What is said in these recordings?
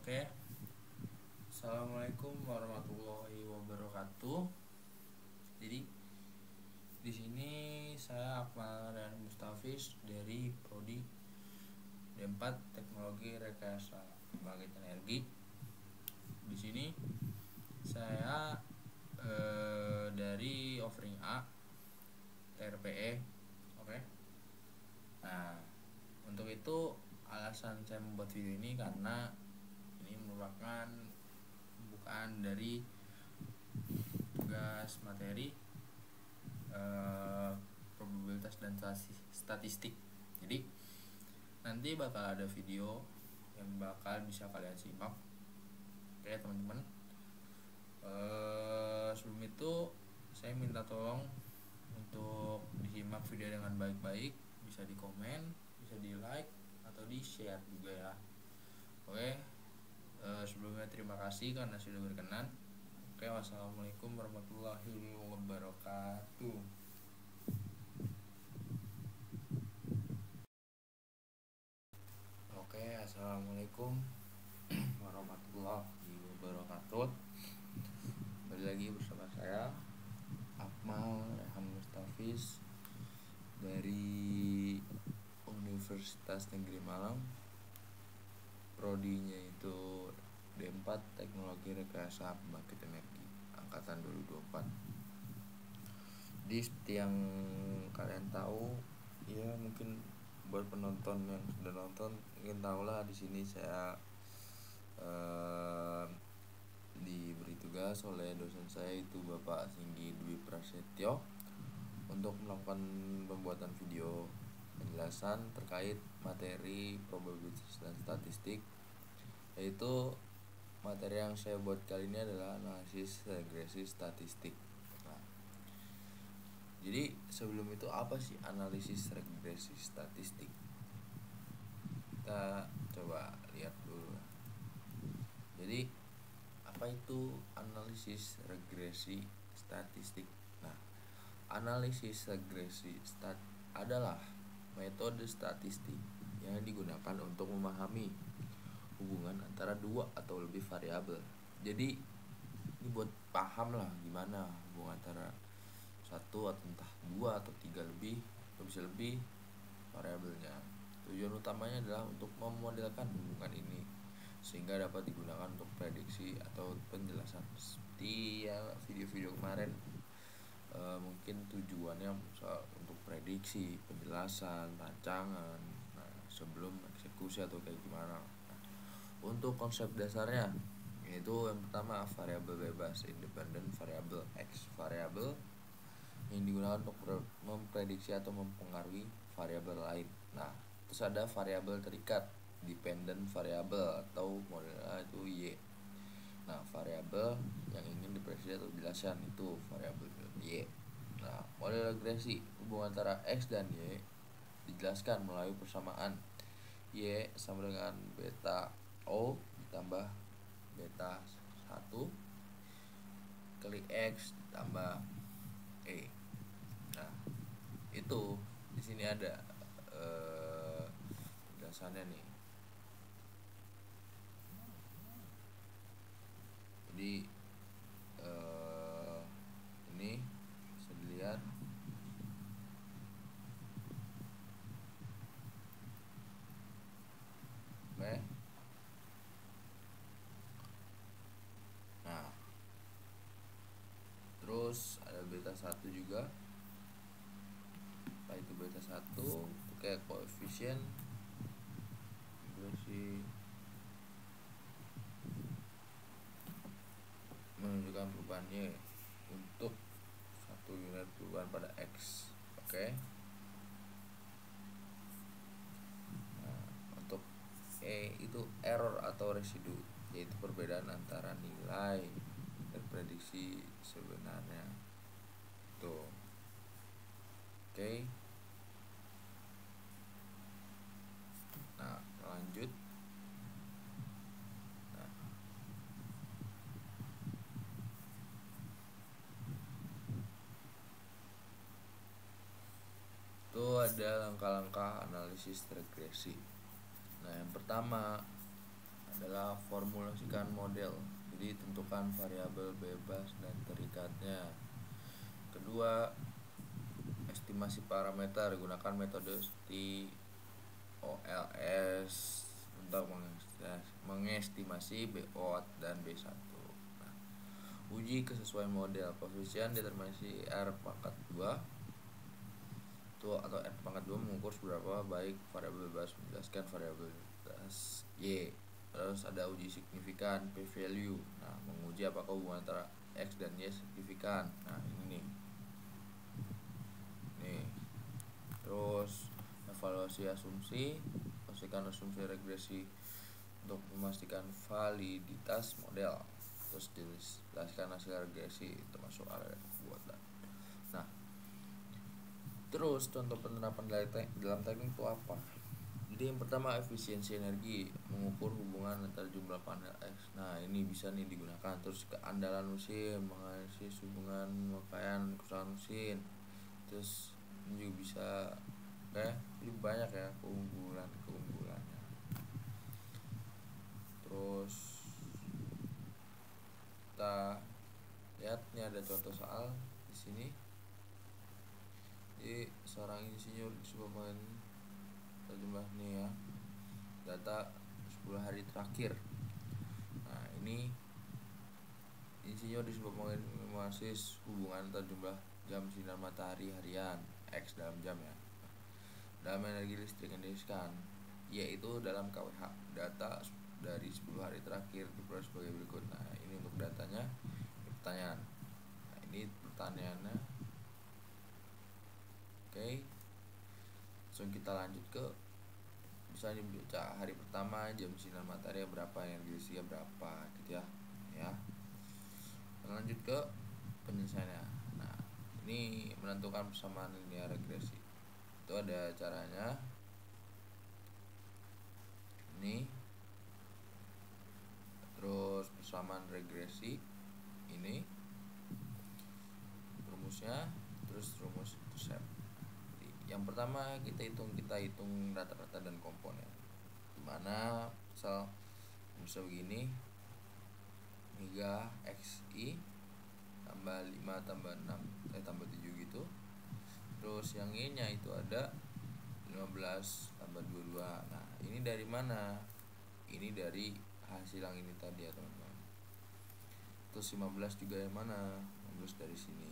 Oke, Assalamualaikum warahmatullahi wabarakatuh. Jadi di sini saya Akmal dan Mustafiz dari Prodi D4 Teknologi Rekayasa Pembangkit Energi. Di sini saya dari offering A TRPE. Oke. Nah, untuk itu alasan saya membuat video ini karena ini merupakan pembukaan dari tugas materi probabilitas dan statistik. Jadi nanti bakal ada video yang bakal bisa kalian simak. Oke teman-teman, sebelum itu saya minta tolong untuk disimak video dengan baik-baik, bisa di komen, bisa di like atau di share juga ya. Oke, sebelumnya terima kasih karena sudah berkenan. Oke, wassalamualaikum warahmatullahi wabarakatuh. Oke, assalamualaikum warahmatullahi wabarakatuh. Kembali lagi bersama saya Akmal Rehan Mustafiz dari Universitas Negeri Malang. Prodinya itu D4 Teknologi Rekayasa Pembangkit Energi angkatan 2024. Jadi seperti yang kalian tahu ya, mungkin buat penonton yang sudah nonton mungkin tahulah di sini saya diberi tugas oleh dosen saya itu Bapak Singgi Dwi Prasetyo untuk melakukan pembuatan video penjelasan terkait materi probabilitas dan statistik, yaitu materi yang saya buat kali ini adalah analisis regresi statistik. Nah, jadi sebelum itu apa sih analisis regresi statistik? Kita coba lihat dulu. Jadi apa itu analisis regresi statistik? Nah, analisis regresi adalah metode statistik yang digunakan untuk memahami hubungan antara dua atau lebih variabel. Jadi ini buat paham lah gimana hubungan antara satu atau entah dua atau tiga lebih atau bisa lebih variabelnya. Tujuan utamanya adalah untuk memodelkan hubungan ini sehingga dapat digunakan untuk prediksi atau penjelasan. Seperti ya video-video kemarin, mungkin tujuannya untuk prediksi, penjelasan, rancangan, sebelum eksekusi atau kayak gimana. Nah, untuk konsep dasarnya yaitu yang pertama variabel bebas, independent variable, X variabel yang digunakan untuk memprediksi atau mempengaruhi variabel lain. Nah, terus ada variabel terikat, dependent variable atau modelnya itu Y. Nah, variabel yang ingin diprediksi atau dijelaskan itu variabel Y. Nah, model regresi hubungan antara X dan Y dijelaskan melalui persamaan Y sama dengan beta O ditambah beta 1 kali X ditambah E. Nah, itu di sini ada penjelasannya nih. Jadi ini bisa dilihat. Oke. Nah, terus ada beta 1 juga. Nah, itu beta 1 itu kayak koefisien regresi menunjukkan perubahan Y untuk satu unit perubahan pada X. Oke. Nah, untuk E itu error atau residu, yaitu perbedaan antara nilai dan prediksi sebenarnya. Tuh. Oke. Nah, lanjut. Nah, itu ada langkah-langkah analisis regresi. Nah, yang pertama ada adalah formulasikan model. Jadi tentukan variabel bebas dan terikatnya. Kedua, estimasi parameter, gunakan metode TOLS untuk mengestimasi BO dan B1. Nah, uji kesesuaian model, koefisien determinasi R pangkat 2 atau R pangkat 2 mengukur seberapa baik variabel bebas menjelaskan variabel bebas Y. Terus ada uji signifikan P value. Nah, menguji apakah hubungan antara X dan Y signifikan. Nah, ini nih. Terus evaluasi asumsi, pastikan asumsi regresi untuk memastikan validitas model. Terus jelaskan hasil regresi termasuk area kebuatan. Nah, terus contoh penerapan dalam teknik itu apa? Jadi yang pertama efisiensi energi, mengukur hubungan antara jumlah panel X. Nah, ini bisa nih digunakan. Terus keandalan mesin, menganalisis hubungan pemakaian kerusakan mesin. Terus ini juga bisa ini banyak ya keunggulannya. Terus kita lihat nih ada contoh soal di sini. Jadi seorang insinyur di sebuah jumlah nih ya, data 10 hari terakhir. Nah, ini insinyur di sebuah menganalisis hubungan antara jumlah jam sinar matahari harian X dalam jam ya, dalam energi listrik yang dihasilkan, yaitu dalam kWh. Data dari 10 hari terakhir diperoleh sebagai berikut. Nah, ini untuk datanya. Ini pertanyaan. Nah, ini pertanyaannya. Oke. Langsung kita lanjut ke misalnya baca hari pertama jam sinar matahari berapa, energi listriknya berapa gitu ya. Lanjut ke penyelesaiannya. Nah, ini menentukan persamaan linear regresi. Itu ada caranya. Ini terus persamaan regresi ini rumusnya, terus rumus intercept. Yang pertama kita hitung rata-rata dan komponen. Dimana misal begini, 3 XI tambah 5 tambah 6 tambah 7 gitu. Terus yang Y nya itu ada 15 tambah 22. Nah, ini dari mana? Ini dari hasil yang ini tadi ya teman-teman. Terus 15 juga yang mana? 15 dari sini.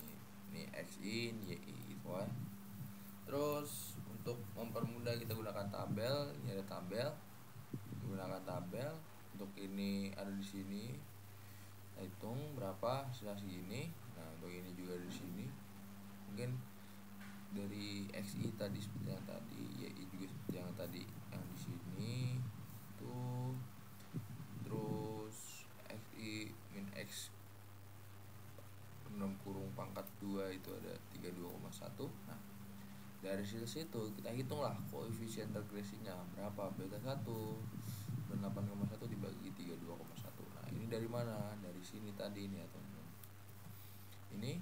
Ini XI, ini YI gitu ya. Terus untuk mempermudah kita gunakan tabel. Ini ada tabel. Gunakan tabel. Untuk ini ada di sini. Kita hitung berapa hasilnya segini. Nah, untuk ini juga di sini. Mungkin dari XI tadi seperti yang tadi, YI juga seperti yang tadi yang di sini tuh. Terus XI min X 6 kurung pangkat 2 itu ada 32,1. Nah, dari situ kita hitunglah koefisien regresinya berapa, beta 1 dan 8,1 dibagi 32,1. Nah, ini dari mana? Dari sini tadi ini ya teman-teman. Ini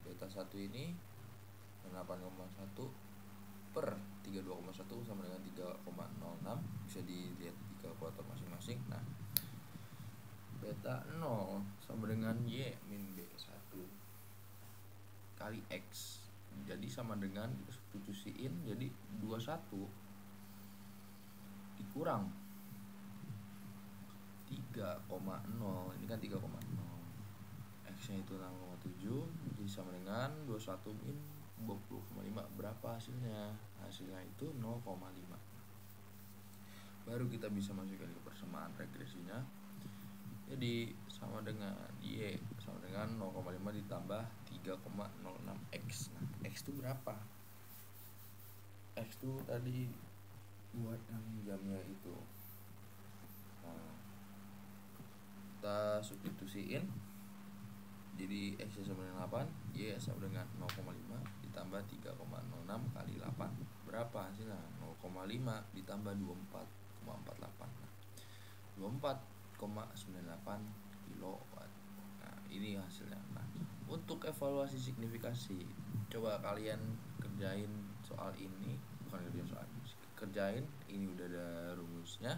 beta 1 ini 8,1 per 32,1 sama dengan 3,06. Bisa dilihat di kalkulator masing-masing. Nah, beta 0 sama dengan Y min B1 kali X. Jadi sama dengan substitusiin jadi 21 dikurang 3,0. Ini kan 3,0. X nya itu 6,7. Jadi sama dengan 21 min 20,5. Berapa hasilnya? Hasilnya itu 0,5. Baru kita bisa masukkan ke persamaan regresinya. Jadi sama dengan Y sama dengan 0,5 ditambah 3,06 X. Nah, X itu berapa? X itu tadi buat yang jamnya itu. Nah, kita substitusiin. Jadi X sama dengan 8, Y sama dengan 0,5 ditambah 3,06 kali 8. Berapa hasilnya? 0,5 ditambah 24,48. Nah, 24,98 kilowatt. Nah, ini hasilnya. Nah, untuk evaluasi signifikasi, coba kalian kerjain soal ini, bukan kerjain soal ini, kerjain ini udah ada rumusnya.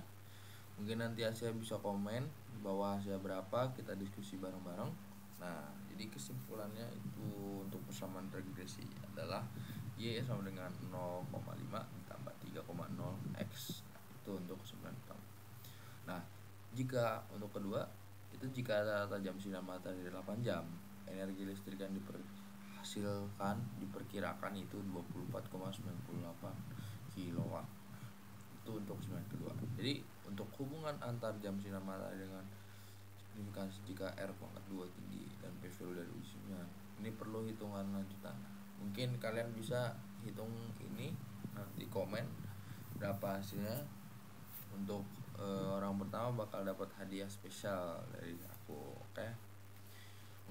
Mungkin nanti Asia bisa komen bahwa Asia berapa, kita diskusi bareng-bareng. Nah, jadi kesimpulannya itu untuk persamaan regresi adalah Y sama dengan 0,5 ditambah 3,0 X. Nah, itu untuk kesimpulan pertama. Nah, jika untuk kedua itu jika rata jam sinar matahari 8 jam, energi listrik yang diperkirakan itu 24,98 kilowatt. Itu untuk kesimpulan kedua. Jadi untuk hubungan antar jam sinar matahari dengan signifikansi jika R pangkat 2 tinggi dan P value dari ujungnya, ini perlu hitungan lanjutan. Mungkin kalian bisa hitung ini, nanti komen berapa hasilnya. Untuk orang pertama bakal dapat hadiah spesial dari aku. Oke.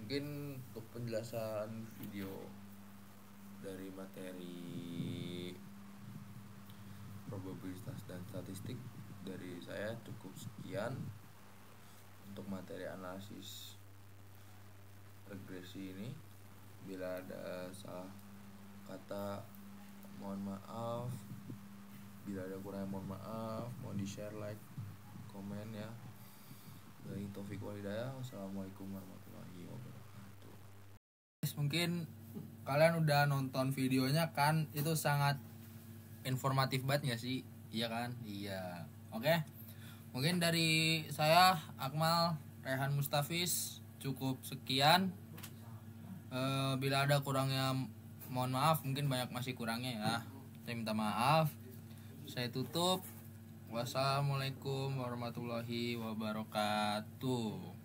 Mungkin untuk penjelasan video dari materi probabilitas dan statistik dari saya cukup sekian. Untuk materi analisis regresi ini, bila ada salah kata mohon maaf, bila ada kurang mohon maaf, mohon di share, like, komen ya. Dari Taufik Walhidayah, wassalamualaikum warahmatullahi wabarakatuh. Mungkin kalian udah nonton videonya kan, itu sangat informatif banget gak sih? Iya kan? Iya. Oke. Mungkin dari saya Akmal Rehan Mustafiz cukup sekian. Bila ada kurangnya mohon maaf, mungkin banyak masih kurangnya ya. Saya minta maaf. Saya tutup. Wassalamualaikum warahmatullahi wabarakatuh.